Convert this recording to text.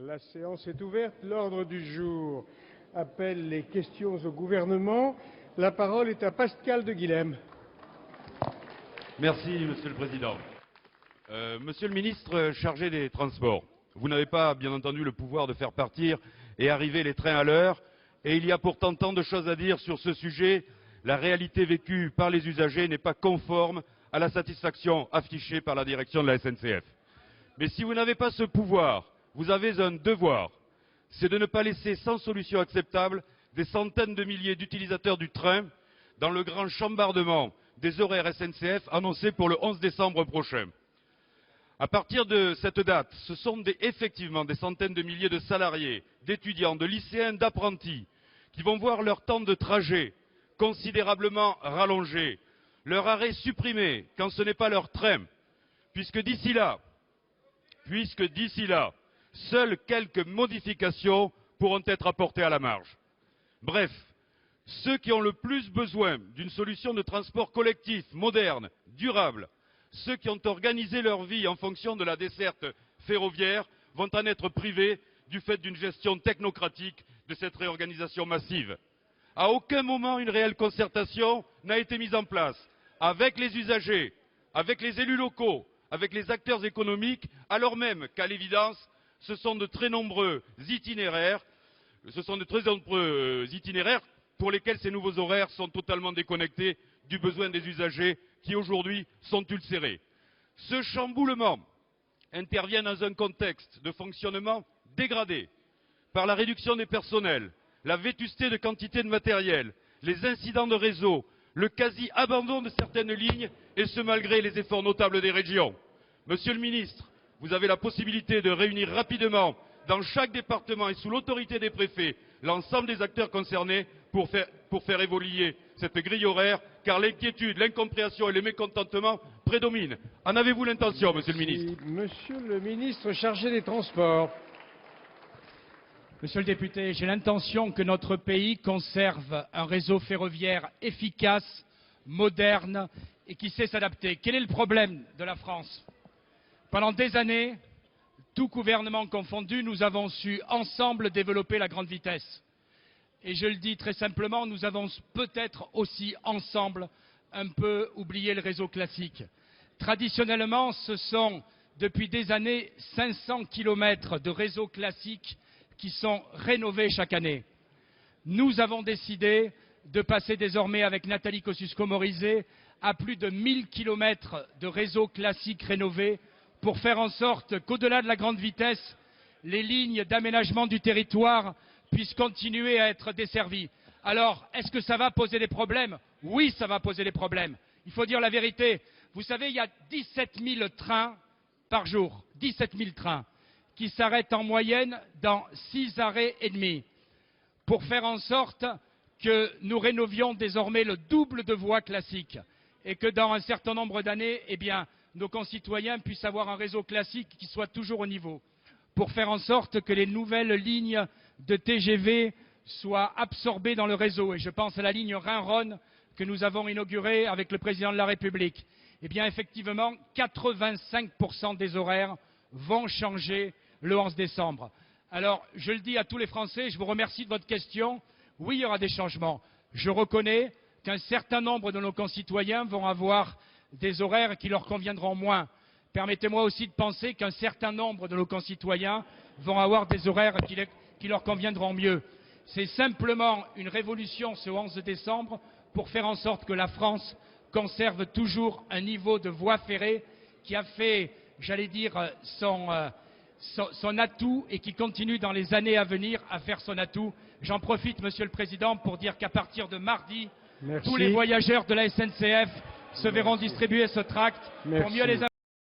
La séance est ouverte. L'ordre du jour appelle les questions au gouvernement. La parole est à Pascal de Guilhem. Merci, Monsieur le Président. Monsieur le ministre chargé des Transports, vous n'avez pas, bien entendu, le pouvoir de faire partir et arriver les trains à l'heure, et il y a pourtant tant de choses à dire sur ce sujet. La réalité vécue par les usagers n'est pas conforme à la satisfaction affichée par la direction de la SNCF. Mais si vous n'avez pas ce pouvoir, vous avez un devoir, c'est de ne pas laisser sans solution acceptable des centaines de milliers d'utilisateurs du train dans le grand chambardement des horaires SNCF annoncés pour le 11 décembre prochain. À partir de cette date, ce sont effectivement des centaines de milliers de salariés, d'étudiants, de lycéens, d'apprentis qui vont voir leur temps de trajet considérablement rallongé, leur arrêt supprimé quand ce n'est pas leur train, puisque d'ici là, seules quelques modifications pourront être apportées à la marge. Bref, ceux qui ont le plus besoin d'une solution de transport collectif, moderne, durable, ceux qui ont organisé leur vie en fonction de la desserte ferroviaire vont en être privés du fait d'une gestion technocratique de cette réorganisation massive. À aucun moment une réelle concertation n'a été mise en place avec les usagers, avec les élus locaux, avec les acteurs économiques, alors même qu'à l'évidence, ce sont de très nombreux itinéraires pour lesquels ces nouveaux horaires sont totalement déconnectés du besoin des usagers qui aujourd'hui sont ulcérés. Ce chamboulement intervient dans un contexte de fonctionnement dégradé par la réduction des personnels, la vétusté de quantité de matériel, les incidents de réseau, le quasi-abandon de certaines lignes, et ce malgré les efforts notables des régions. Monsieur le ministre, vous avez la possibilité de réunir rapidement, dans chaque département et sous l'autorité des préfets, l'ensemble des acteurs concernés pour faire évoluer cette grille horaire, car l'inquiétude, l'incompréhension et le mécontentement prédominent. En avez-vous l'intention, Monsieur le ministre? Monsieur le ministre chargé des Transports. Monsieur le député, j'ai l'intention que notre pays conserve un réseau ferroviaire efficace, moderne et qui sait s'adapter. Quel est le problème de la France? Pendant des années, tout gouvernement confondu, nous avons su ensemble développer la grande vitesse. Et je le dis très simplement, nous avons peut-être aussi ensemble un peu oublié le réseau classique. Traditionnellement, ce sont depuis des années 500 km de réseau classique qui sont rénovés chaque année. Nous avons décidé de passer désormais avec Nathalie Kosciusko-Morizet à plus de 1000 km de réseau classique rénové pour faire en sorte qu'au-delà de la grande vitesse, les lignes d'aménagement du territoire puissent continuer à être desservies. Alors, est-ce que ça va poser des problèmes? Oui, ça va poser des problèmes. Il faut dire la vérité. Vous savez, il y a 17 000 trains par jour, 17 000 trains, qui s'arrêtent en moyenne dans 6 arrêts et demi, pour faire en sorte que nous rénovions désormais le double de voies classiques et que dans un certain nombre d'années, eh bien, nos concitoyens puissent avoir un réseau classique qui soit toujours au niveau, pour faire en sorte que les nouvelles lignes de TGV soient absorbées dans le réseau. Et je pense à la ligne Rhin-Rhône que nous avons inaugurée avec le président de la République. Eh bien, effectivement, 85% des horaires vont changer le 11 décembre. Alors, je le dis à tous les Français, je vous remercie de votre question. Oui, il y aura des changements. Je reconnais qu'un certain nombre de nos concitoyens vont avoir des horaires qui leur conviendront moins. Permettez-moi aussi de penser qu'un certain nombre de nos concitoyens vont avoir des horaires qui leur conviendront mieux. C'est simplement une révolution ce 11 décembre pour faire en sorte que la France conserve toujours un niveau de voie ferrée qui a fait, j'allais dire, son atout et qui continue dans les années à venir à faire son atout. J'en profite, Monsieur le Président, pour dire qu'à partir de mardi, tous les voyageurs de la SNCF se verront distribuer ce tract pour mieux les